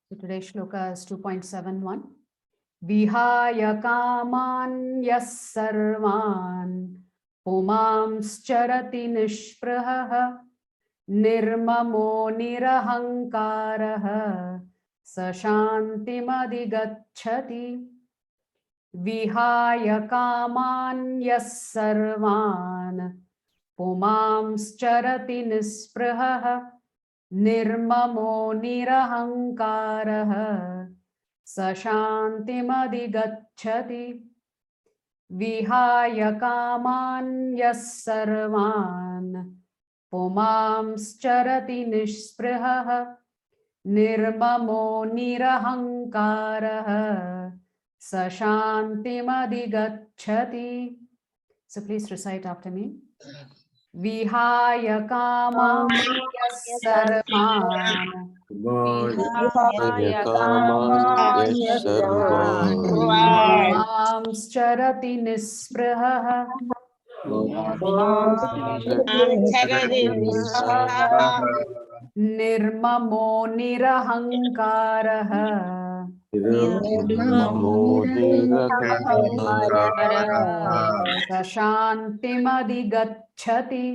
So today's shloka is 2.71. Vihaya kaman yas sarvan pumanscharati nishpraha nirmamo nirahankaraha sashantimadigacchati. Vihaya kaman yas sarvan pumanscharati nishpraha nirmamo nirahankaraha sashantimadigacchati. Vihaya kaman yas sarvan pumanscharati nishpraha nirmamo nirahankaraha sashantimadigacchati. So please recite after me. Vihaya kaman yas sarvan Vihaya kaman yas sarvan pumanscharati nishpraha nirmamo nirahankaraha sashantimadigacchati.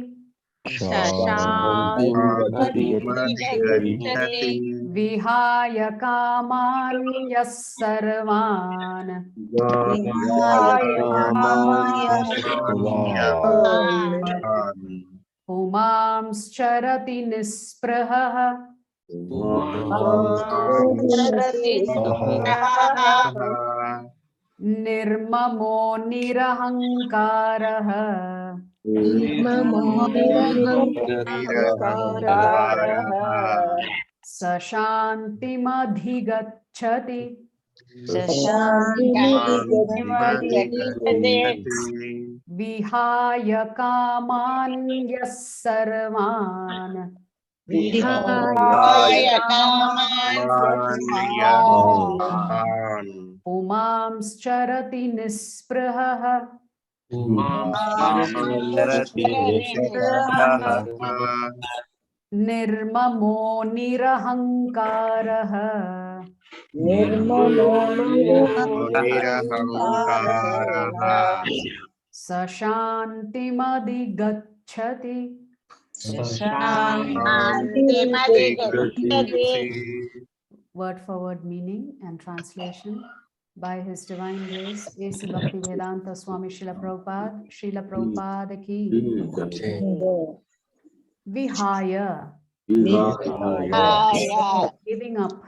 Vihaya kaman yas sarvan pumanscharati nishpraha nirmamo nirahankaraha sashantimadigacchati. Vihaya kaman yas sarvan pumanscharati nishpraha nirmamo nirahankaraha sashantimadigacchati. Word for word meaning and translation by His Divine Grace A.C. Bhaktivedanta Swami Srila Prabhupada ki. Vihaya, giving up.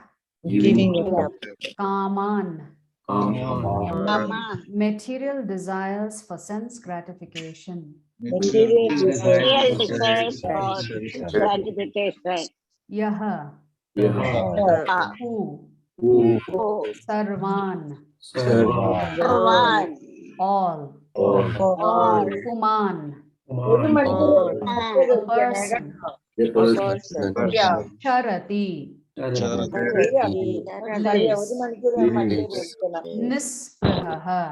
Kaman, material desires for sense gratification. Yaha, who, sarvan, all, puman, a person, charati, lives, nispraha,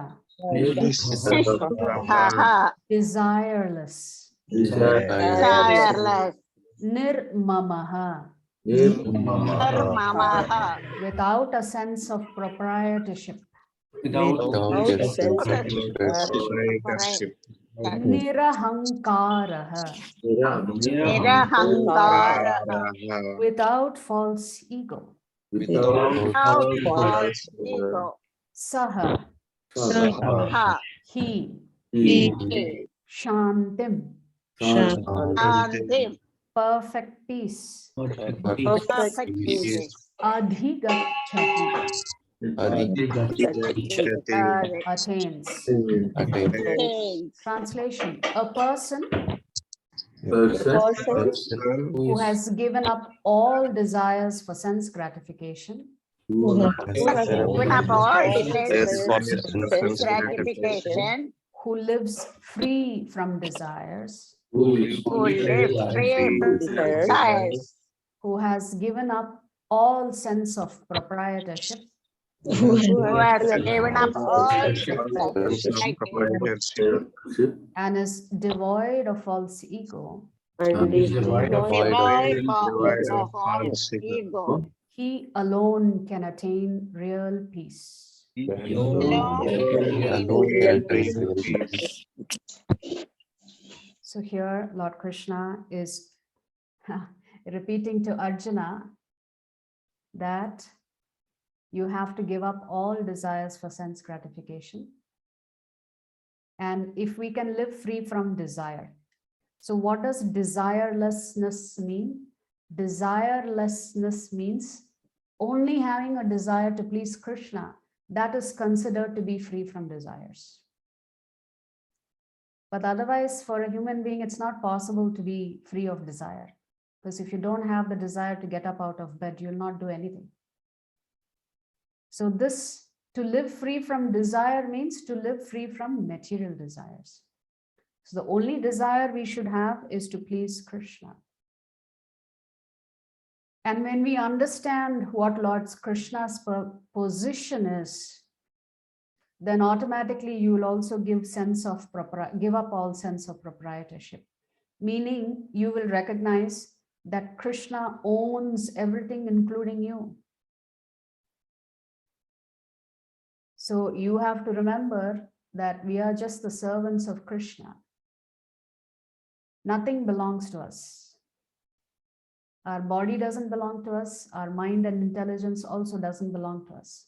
desireless, nirmamaha, without a sense of proprietorship, nirahankaraha, without false ego, saha, he, shantim, perfect peace, adhigachati, attains. Translation: a person who has given up all desires for sense gratification, who lives free from desires, who has given up all sense of proprietorship, and is devoid of false ego, He alone can attain real peace. He alone can attain real peace. So here Lord Krishna is repeating to Arjuna that you have to give up all desires for sense gratification. And if we can live free from desire. So what does desirelessness mean? Desirelessness means only having a desire to please Krishna. That is considered to be free from desires. But otherwise, for a human being, it's not possible to be free of desire. Because if you don't have the desire to get up out of bed, you'll not do anything. So this, to live free from desire means to live free from material desires. So the only desire we should have is to please Krishna. And when we understand what Lord Krishna's position is, then automatically you will also give up all sense of proprietorship. Meaning you will recognize that Krishna owns everything, including you. So you have to remember that we are just the servants of Krishna. Nothing belongs to us. Our body doesn't belong to us. Our mind and intelligence also doesn't belong to us.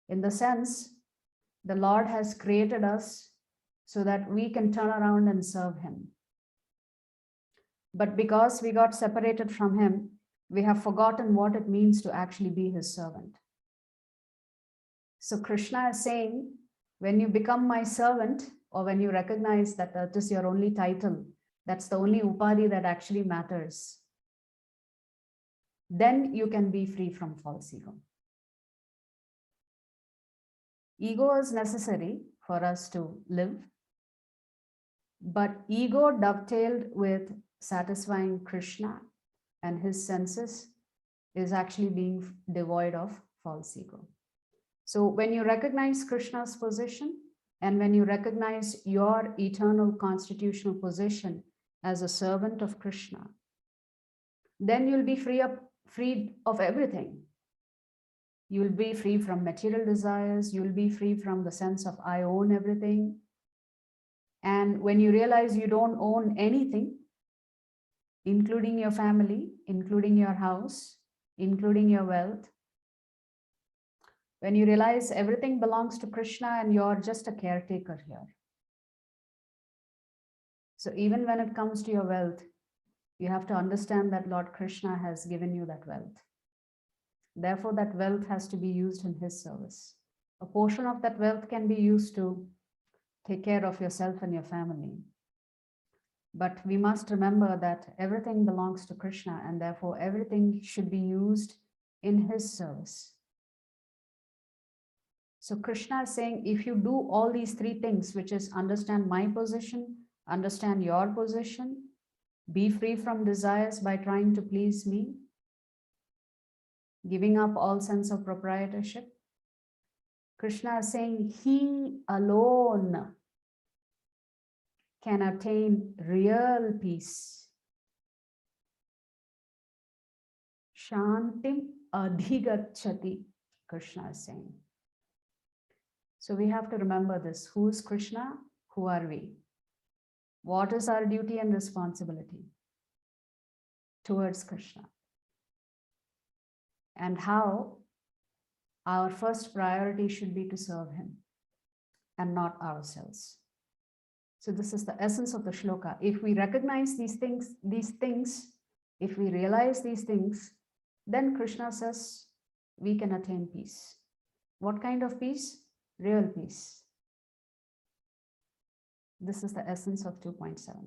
In the sense, the Lord has created us so that we can turn around and serve Him. But because we got separated from Him, we have forgotten what it means to actually be His servant. So Krishna is saying, when you become my servant, or when you recognize that that is your only title, that's the only upadhi that actually matters, then you can be free from false ego. Ego is necessary for us to live, but ego dovetailed with satisfying Krishna and his senses is actually being devoid of false ego. So when you recognize Krishna's position and when you recognize your eternal constitutional position as a servant of Krishna, then you'll be free of everything. You will be free from material desires. You will be free from the sense of I own everything. And when you realize you don't own anything, including your family, including your house, including your wealth, when you realize everything belongs to Krishna and you're just a caretaker here. So even when it comes to your wealth, you have to understand that Lord Krishna has given you that wealth. Therefore, that wealth has to be used in his service. A portion of that wealth can be used to take care of yourself and your family. But we must remember that everything belongs to Krishna and therefore everything should be used in his service. So Krishna is saying, if you do all these three things, which is understand my position, understand your position, be free from desires by trying to please me, giving up all sense of proprietorship, Krishna is saying he alone can attain real peace. Shantim adhigacchati, Krishna is saying. So we have to remember this. Who is Krishna? Who are we? What is our duty and responsibility towards Krishna? And how our first priority should be to serve him and not ourselves. So this is the essence of the shloka. If we recognize these things, if we realize these things, then Krishna says we can attain peace. What kind of peace? Real peace. This is the essence of 2.7.